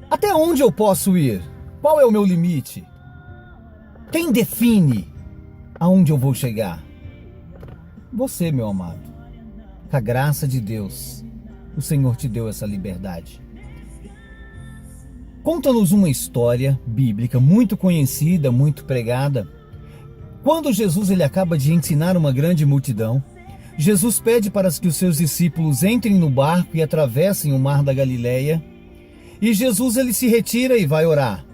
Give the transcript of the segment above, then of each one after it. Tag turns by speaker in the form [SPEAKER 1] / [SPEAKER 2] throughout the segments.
[SPEAKER 1] Até onde eu posso ir? Qual é o meu limite? Quem define aonde eu vou chegar? Você, meu amado. Com a graça de Deus, o Senhor te deu essa liberdade. Conta-nos uma história bíblica muito conhecida, muito pregada. Quando Jesus ele acaba de ensinar uma grande multidão, Jesus pede para que os seus discípulos entrem no barco e atravessem o mar da Galileia. E Jesus ele se retira e vai orar.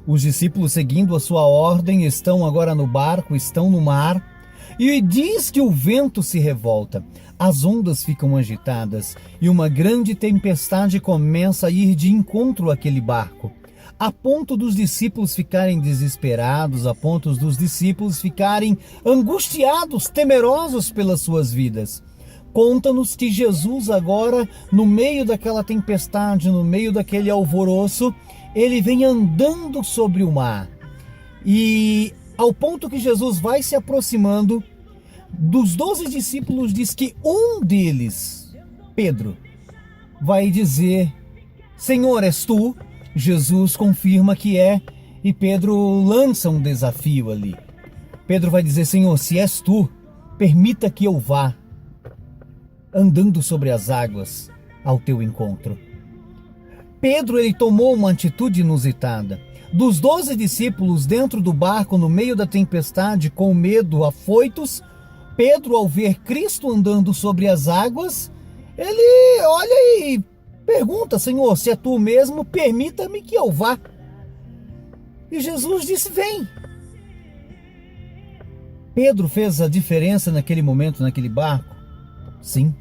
[SPEAKER 1] Os discípulos, seguindo a sua ordem, estão agora no barco, estão no mar. E diz que o vento se revolta, as ondas ficam agitadas e uma grande tempestade começa a ir de encontro àquele barco, a ponto dos discípulos ficarem desesperados, a ponto dos discípulos ficarem angustiados, temerosos pelas suas vidas. Conta-nos que Jesus agora, no meio daquela tempestade, no meio daquele alvoroço, ele vem andando sobre o mar. E ao ponto que Jesus vai se aproximando, dos 12 discípulos diz que um deles, Pedro, vai dizer: Senhor, és tu? Jesus confirma que é, e Pedro lança um desafio ali. Pedro vai dizer: Senhor, se és tu, permita que eu vá andando sobre as águas ao teu encontro. Pedro ele tomou uma atitude inusitada. Dos 12 discípulos dentro do barco, no meio da tempestade, com medo, afoitos, Pedro, ao ver Cristo andando sobre as águas, ele olha e pergunta: Senhor, se é tu mesmo, permita-me que eu vá. E Jesus disse: vem. Pedro fez a diferença naquele momento, naquele barco? Sim.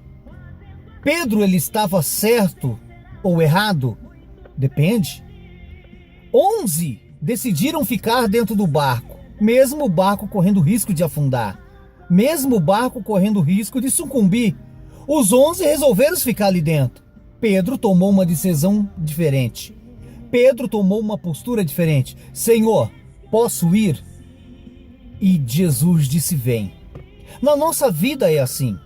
[SPEAKER 1] Pedro, ele estava certo ou errado? Depende. 11 decidiram ficar dentro do barco, mesmo o barco correndo risco de afundar, mesmo o barco correndo risco de sucumbir. Os 11 resolveram ficar ali dentro. Pedro tomou uma decisão diferente. Pedro tomou uma postura diferente. Senhor, posso ir? E Jesus disse: vem. Na nossa vida é assim.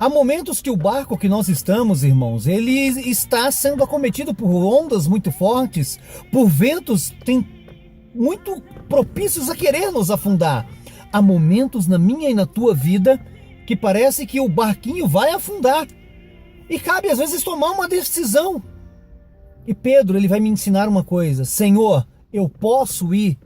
[SPEAKER 1] Há momentos que o barco que nós estamos, irmãos, ele está sendo acometido por ondas muito fortes, por ventos muito propícios a querer nos afundar. Há momentos na minha e na tua vida que parece que o barquinho vai afundar. E cabe às vezes tomar uma decisão. E Pedro, ele vai me ensinar uma coisa: Senhor, eu posso ir?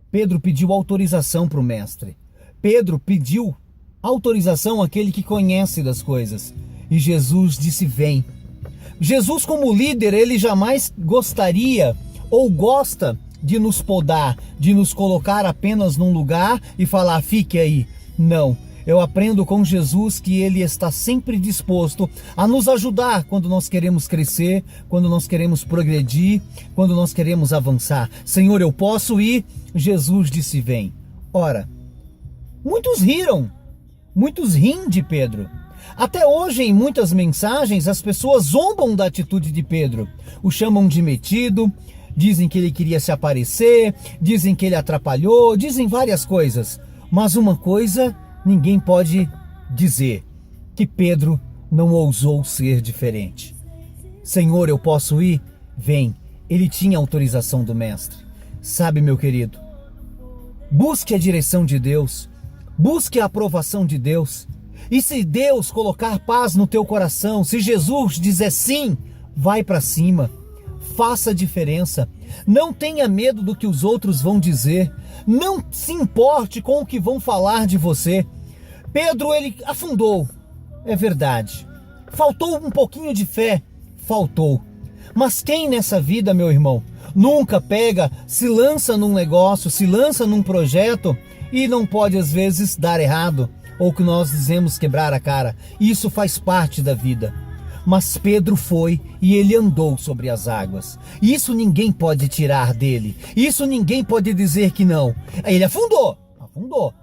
[SPEAKER 1] Pedro pediu autorização para o mestre. Pedro pediu autorização àquele que conhece das coisas. E Jesus disse: vem. Jesus, como líder, ele jamais gostaria ou gosta de nos podar, de nos colocar apenas num lugar e falar: fique aí. Não. Eu aprendo com Jesus que ele está sempre disposto a nos ajudar quando nós queremos crescer, quando nós queremos progredir, quando nós queremos avançar. Senhor, eu posso ir? Jesus disse: vem. Ora, muitos riram. Muitos riem de Pedro. Até hoje, em muitas mensagens, as pessoas zombam da atitude de Pedro. O chamam de metido, dizem que ele queria se aparecer, dizem que ele atrapalhou, dizem várias coisas. Mas uma coisa ninguém pode dizer: que Pedro não ousou ser diferente. Senhor, eu posso ir? Vem. Ele tinha autorização do mestre. Sabe, meu querido, busque a direção de Deus. Busque a aprovação de Deus. E se Deus colocar paz no teu coração, se Jesus dizer sim, vai para cima. Faça a diferença. Não tenha medo do que os outros vão dizer. Não se importe com o que vão falar de você. Pedro, ele afundou. É verdade. Faltou um pouquinho de fé. Faltou. Mas quem nessa vida, meu irmão, nunca pega, se lança num negócio, se lança num projeto e não pode às vezes dar errado, ou que nós dizemos quebrar a cara? Isso faz parte da vida. Mas Pedro foi e ele andou sobre as águas. Isso ninguém pode tirar dele. Isso ninguém pode dizer que não. Ele afundou,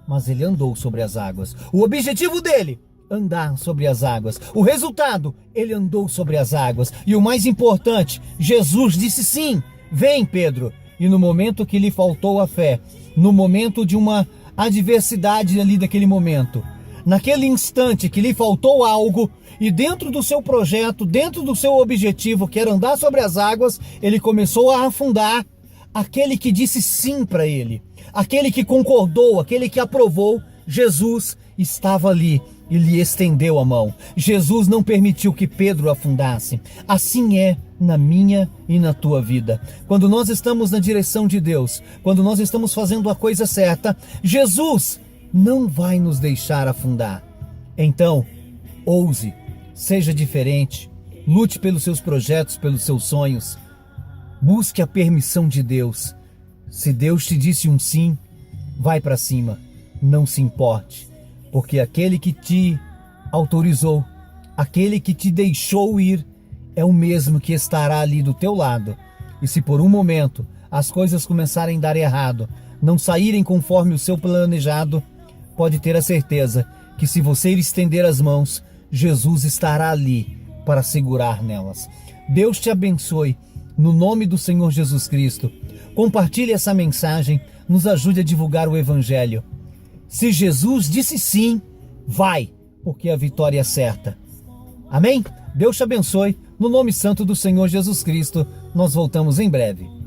[SPEAKER 1] mas ele andou sobre as águas. O objetivo dele: andar sobre as águas. O resultado: ele andou sobre as águas. E o mais importante, Jesus disse sim, vem Pedro. E no momento que lhe faltou a fé, no momento de uma adversidade ali daquele momento, naquele instante que lhe faltou algo, e dentro do seu projeto, dentro do seu objetivo, que era andar sobre as águas, ele começou a afundar. Aquele que disse sim para ele, aquele que concordou, aquele que aprovou, Jesus estava ali e lhe estendeu a mão. Jesus não permitiu que Pedro afundasse. Assim é na minha e na tua vida. Quando nós estamos na direção de Deus, quando nós estamos fazendo a coisa certa, Jesus não vai nos deixar afundar. Então, ouse, seja diferente, lute pelos seus projetos, pelos seus sonhos. Busque a permissão de Deus. Se Deus te disse um sim, vai para cima. Não se importe, porque aquele que te autorizou, aquele que te deixou ir, é o mesmo que estará ali do teu lado. E se por um momento as coisas começarem a dar errado, não saírem conforme o seu planejado, pode ter a certeza que se você estender as mãos, Jesus estará ali para segurar nelas. Deus te abençoe. No nome do Senhor Jesus Cristo, compartilhe essa mensagem, nos ajude a divulgar o Evangelho. Se Jesus disse sim, vai, porque a vitória é certa. Amém? Deus te abençoe. No nome santo do Senhor Jesus Cristo, nós voltamos em breve.